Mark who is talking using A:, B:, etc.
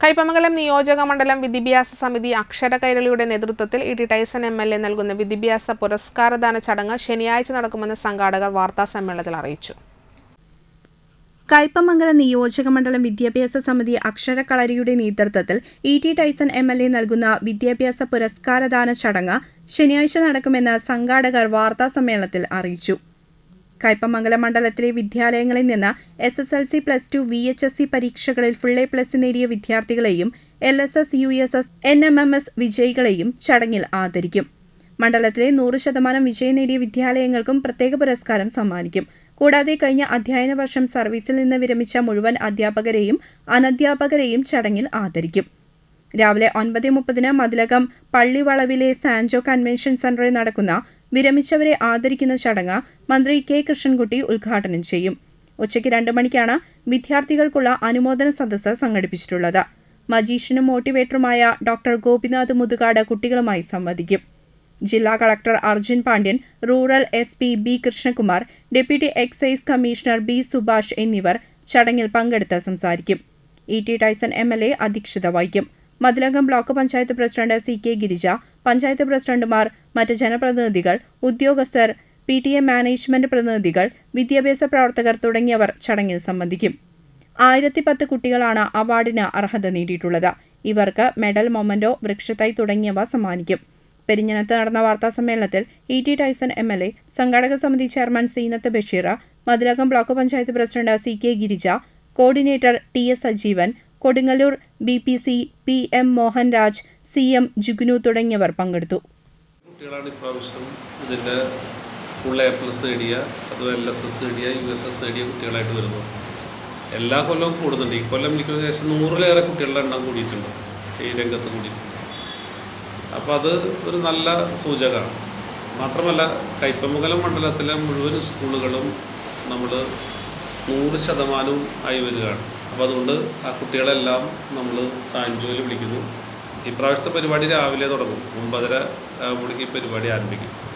A: കയ്പമംഗലം നിയോജക മണ്ഡലം വിദ്യാഭ്യാസ സമിതി അക്ഷര കൈരളിയുടെ നേതൃത്വത്തിൽ ഇ.ടി. Tyson MLA. നൽകുന്ന വിദ്യാഭ്യാസ പുരസ്കാരദാന ചടങ്ങ് ശനിയാഴ്ച നടക്കുമെന്ന് സംഘാടകർ വാർത്താസമ്മേളനത്തിൽ അറിയിച്ചു.
B: കയ്പമംഗലം നിയോജക മണ്ഡലം വിദ്യാഭ്യാസ സമിതി അക്ഷര കളരിയുടെ നേതൃത്വത്തിൽ ഇ.ടി. Tyson MLA. നൽകുന്ന വിദ്യാഭ്യാസ പുരസ്കാരദാന ചടങ്ങ് ശനിയാഴ്ച നടക്കുമെന്ന് സംഘാടകർ വാർത്താസമ്മേളനത്തിൽ അറിയിച്ചു. കയ്പമംഗലം മണ്ഡലത്തിലെ വിദ്യാലയങ്ങളിൽ നിന്ന് SSLC, +2, VHSC പരീക്ഷകളിൽ ഫുൾ A+ നേടിയ വിദ്യാർത്ഥികളെയും LSS, USS, NMMS വിജയികളെയും ചടങ്ങിൽ ആദരിക്കും. മണ്ഡലത്തിലെ 100% വിജയം നേടിയ വിദ്യാലയങ്ങൾക്കും പ്രത്യേക പുരസ്കാരം സമ്മാനിക്കും. കൂടാതെ കഴിഞ്ഞ അധ്യയന വർഷം സർവീസിൽ നിന്ന് വിരമിച്ച മുഴുവൻ അധ്യാപകരെയും അനധ്യാപകരെയും ചടങ്ങിൽ ആദരിക്കും. രാവിലെ 9:30 മതിലകം പള്ളിവളവിലെ സാൻജോ കൺവെൻഷൻ സെന്ററിൽ നടക്കുന്ന വിരമിച്ചവരെ ആദരിക്കുന്ന ചടങ്ങ് മന്ത്രി K. കൃഷ്ണൻകുട്ടി ഉദ്ഘാടനം ചെയ്യും. ഉച്ചയ്ക്ക് 2 മണിക്കാണ് വിദ്യാർത്ഥികൾക്കുള്ള അനുമോദന സദസ്സ് സംഘടിപ്പിച്ചിട്ടുള്ളത്. മജീഷ്യനും മോട്ടിവേറ്ററുമായ ഡോക്ടർ ഗോപിനാഥ് മുതുകാട് കുട്ടികളുമായി സംവദിക്കും. ജില്ലാ collector Arjun Pandian, rural SP B. Krishnakumar, deputy excise commissioner B. Subhash എന്നിവർ ചടങ്ങിൽ പങ്കെടുത്ത് സംസാരിക്കും. ഇ.ടി. Tyson MLA. അധ്യക്ഷത വഹിക്കും. Mathilakam block panchayat president C.K. Girija, panchayat പ്രസിഡന്റുമാർ, മറ്റ് ജനപ്രതിനിധികൾ, ഉദ്യോഗസ്ഥർ, PTA മാനേജ്മെന്റ് പ്രതിനിധികൾ, വിദ്യാഭ്യാസ പ്രവർത്തകർ തുടങ്ങിയവർ ചടങ്ങിൽ സംബന്ധിക്കും. 1010 കുട്ടികളാണ് അവാർഡിന് അർഹത നേടിയിട്ടുള്ളത്. ഇവർക്ക് മെഡൽ, മൊമന്റോ, വൃക്ഷത്തൈ തുടങ്ങിയവ സമ്മാനിക്കും. പെരിഞ്ഞനത്ത് നടന്ന വാർത്താസമ്മേളനത്തിൽ ഇ.ടി. ടൈസൺ എം.എൽ.എ., സംഘാടക സമിതി chairman Seenath Basheer, Mathilakam block panchayat president C.K. Girija, coordinator T.S. Sajeevan, Kodungallur BPC PM Mohanraj, CM Jugnu തുടങ്ങിയവർ പങ്കെടുത്തു.
C: കുട്ടികളാണ് ഇപ്രാവശ്യം ഇതിൻ്റെ ഫുൾ A+ നേടിയ, അതുപോലെ LSS നേടിയ, USS നേടിയ കുട്ടികളായിട്ട് വരുന്നു. എല്ലാ കൊല്ലവും കൂടുന്നുണ്ട്. ഈ കൊല്ലം എനിക്ക് ഏകദേശം 100-ലേറെ കുട്ടികളുടെ എണ്ണം കൂടിയിട്ടുണ്ട്, ഈ രംഗത്ത് കൂടിയിട്ടുണ്ട്. അപ്പോൾ അത് ഒരു നല്ല സൂചകമാണ്. മാത്രമല്ല കയ്പമംഗലം മണ്ഡലത്തിലെ മുഴുവൻ സ്കൂളുകളും നമ്മൾ 100% ആയി വരികയാണ്. അപ്പോൾ അതുകൊണ്ട് ആ കുട്ടികളെല്ലാം നമ്മൾ സാൻജോയിൽ വിളിക്കുന്നു. ഈ പ്രാവശ്യത്തെ പരിപാടി രാവിലെ തുടങ്ങും. 9:30 ആകുമ്പോഴേക്ക് പരിപാടി ആരംഭിക്കും.